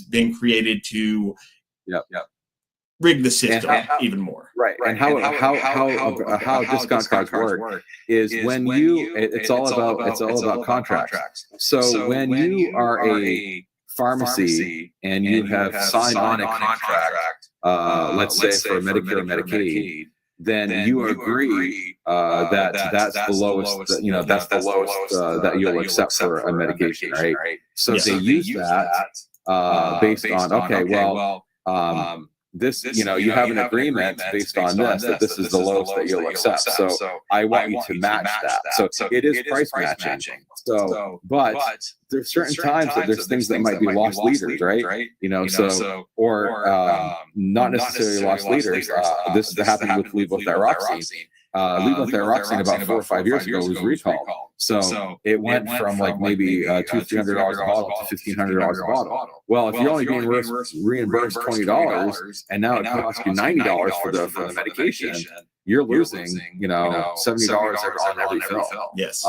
been created to Yep. rig the system even more. Right. And how discount cards work is when you, it's all about contracts. So when you are a pharmacy and you have signed on a contract, let's say for Medicare or Medicaid, then you agree that that's the lowest, that's the lowest that you'll accept for a medication, right? So they use that based on, okay, well, this, you have an agreement based on this, that this is the lowest that you'll accept. So I want you to match that. So it is price matching. So, but there's certain times that there's things that might be lost leaders, right? Or not necessarily lost leaders. This happened with levothyroxine. Levothyroxine about 4 or 5 years ago was recalled. So it went from like maybe $200-300 a bottle to $1,500 a bottle. Well, if you're only being reimbursed $20 and now it costs you $90 for the medication, you're losing, $70 on every fill. Yes.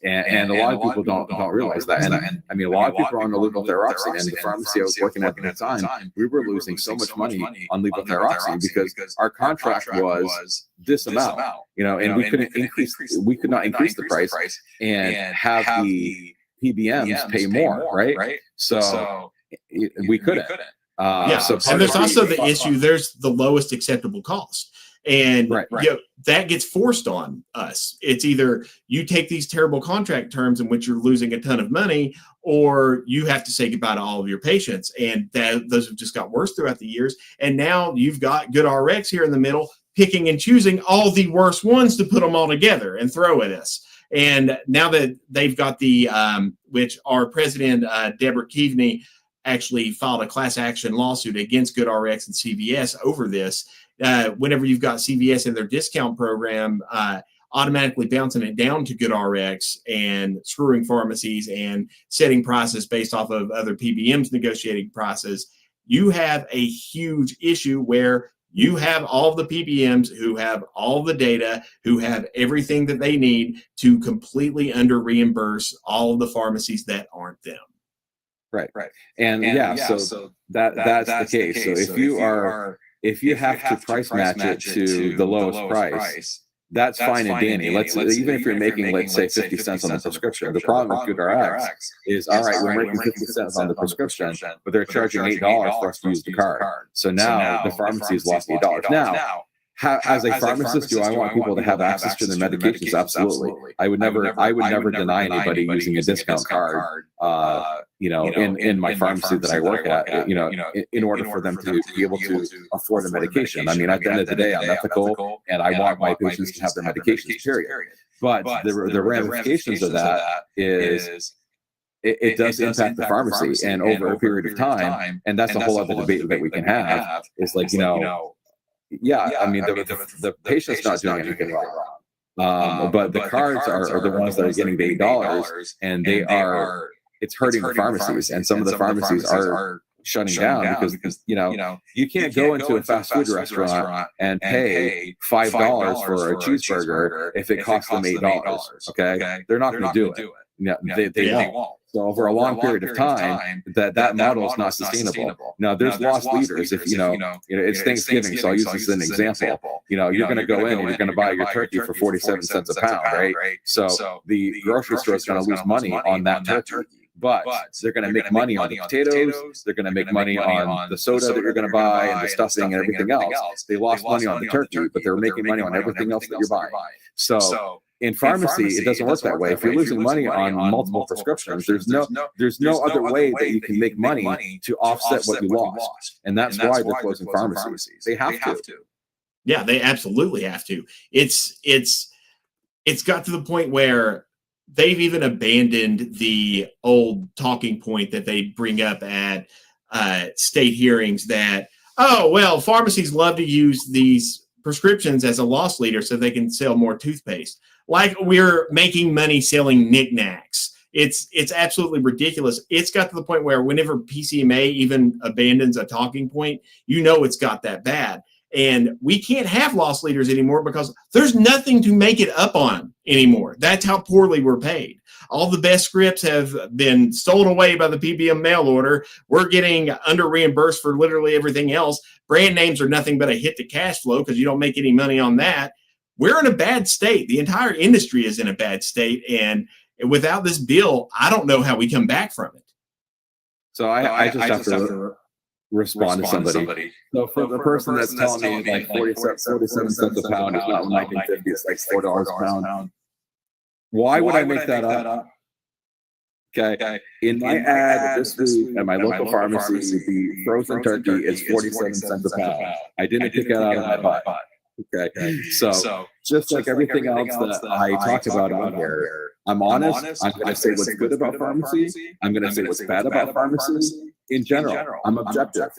And a lot of people don't realize that. And I mean, a lot of people are on the levothyroxine, and the pharmacy I was working at the time, we were losing so much money on levothyroxine because our contract was this amount, and we could not increase the price and have the PBMs pay more, right? So we couldn't. So and there's also the issue, there's the lowest acceptable cost. And that gets forced on us. It's either you take these terrible contract terms in which you're losing a ton of money, or you have to say goodbye to all of your patients. And those have just got worse throughout the years. And now you've got GoodRx here in the middle, picking and choosing all the worst ones to put them all together and throw at us. And now that they've got the, which our president, Deborah Keaveney, actually filed a class action lawsuit against GoodRx and CVS over this. Whenever you've got CVS in their discount program, automatically bouncing it down to GoodRx and screwing pharmacies and setting prices based off of other PBMs negotiating prices, you have a huge issue where you have all the PBMs who have all the data, who have everything that they need to completely under reimburse all of the pharmacies that aren't them. Right. And so that's the case. So if you have to price match it to the lowest price, that's fine and dandy. Even if you're making, let's say, 50 cents on the prescription. The problem with GoodRx is, all right, we're making 50 cents on the prescription, but they're charging $8 for us to use the card. So now the pharmacy's lost $8. Now, as a pharmacist, do I want people to have access to their medications? Absolutely. I would never deny anybody using a discount card, in my pharmacy that I work at, in order for them to be able to afford the medication. I mean, at the end of the day, I'm ethical and I want my patients to have their medications, period. But the ramifications of that is it does impact the pharmacy, and over a period of time, and that's a whole other debate that we can have, is like, I mean, the patient's not doing anything wrong. But the cards are the ones that are getting the $8, and it's hurting the pharmacies. And some of the pharmacies are shutting down because you can't go into a fast food restaurant and pay $5 for a cheeseburger if it costs them $8. Okay, they're not going to do it. No, they won't. So over a long period of time, that model is not sustainable. Now, there's lost leaders. If it's Thanksgiving, so I'll use this as an example. You're going to go in and you're going to buy your turkey for 47 cents a pound, right? So the grocery store is going to lose money on that turkey. But they're going to make money on the potatoes. They're going to make money on the soda that you're going to buy and the stuffing and everything else. They lost money on the turkey, but they're making money on everything else that you're buying. So in pharmacy, it doesn't work that way. If you're losing money on multiple prescriptions, there's no other way that you can make money to offset what you lost. And that's why they're closing pharmacies. They have to. Yeah, they absolutely have to. It's got to the point where they've even abandoned the old talking point that they bring up at state hearings that, pharmacies love to use these prescriptions as a loss leader so they can sell more toothpaste. Like we're making money selling knickknacks. It's absolutely ridiculous. It's got to the point where whenever PCMA even abandons a talking point, it's got that bad. And we can't have loss leaders anymore because there's nothing to make it up on anymore. That's how poorly we're paid. All the best scripts have been stolen away by the PBM mail order. We're getting under reimbursed for literally everything else. Brand names are nothing but a hit to cash flow because you don't make any money on that. We're in a bad state. The entire industry is in a bad state. And without this bill, I don't know how we come back from it. So I just have to respond to somebody. So for the person that's telling me like 47 cents a pound is not 1950, it's like $4 a pound. Why would I make that up? Okay. In my ad this week at my local pharmacy, the frozen turkey is 47 cents a pound. I didn't pick that out of my butt. Okay. So just like everything else that I talk about on here, I'm honest. I'm going to say what's good about pharmacy. I'm going to say what's bad about pharmacy. In general, I'm objective.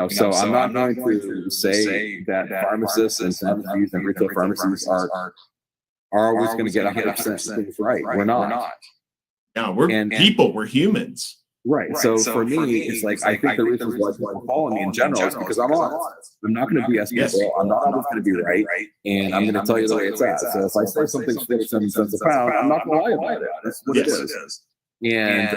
So I'm not going to say that pharmacists and pharmacies and retail pharmacies are always going to get 100% things right. We're not. No, we're people. We're humans. Right. So for me, it's like I think the reasons why people follow me in general is because I'm honest. I'm not going to BS people. I'm not always going to be right, and I'm going to tell you the way it's at. So if I say something's 47 cents a pound, I'm not going to lie about it. That's what it is. And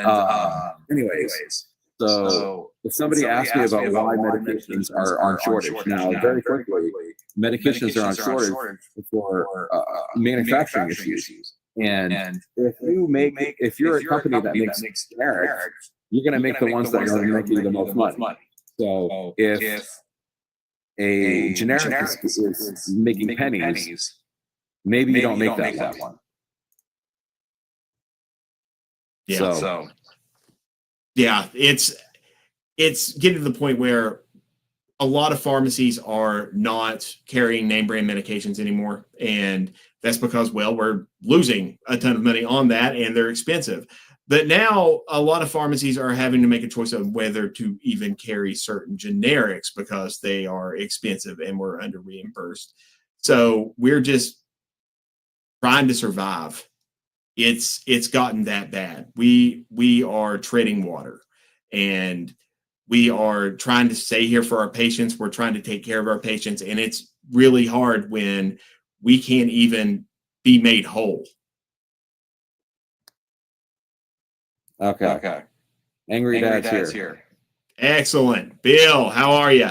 anyways, so if somebody asks me about why medications are on shortage, now very quickly, medications are on shortage for manufacturing issues. And if you're a company that makes generics, you're going to make the ones that are going to make you the most money. So if a generic is making pennies, maybe you don't make that one. Yeah. So yeah, it's getting to the point where a lot of pharmacies are not carrying name brand medications anymore. And that's because, well, we're losing a ton of money on that and they're expensive. But now a lot of pharmacies are having to make a choice of whether to even carry certain generics because they are expensive and we're under reimbursed. So we're just trying to survive. It's gotten that bad. We are treading water, and we are trying to stay here for our patients. We're trying to take care of our patients, and it's really hard when we can't even be made whole. Okay. Angry Dad's here. Excellent. Bill, how are you?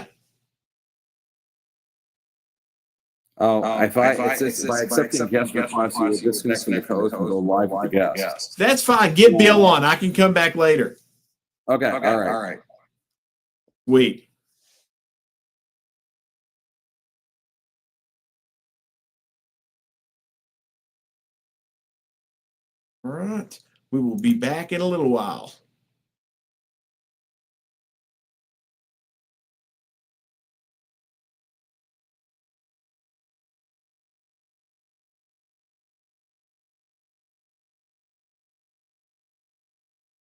If by accepting guest response, you will disconnect from the host and go live with the guest. That's fine. Get Bill on. I can come back later. Okay. All right. Sweet. All right. We will be back in a little while.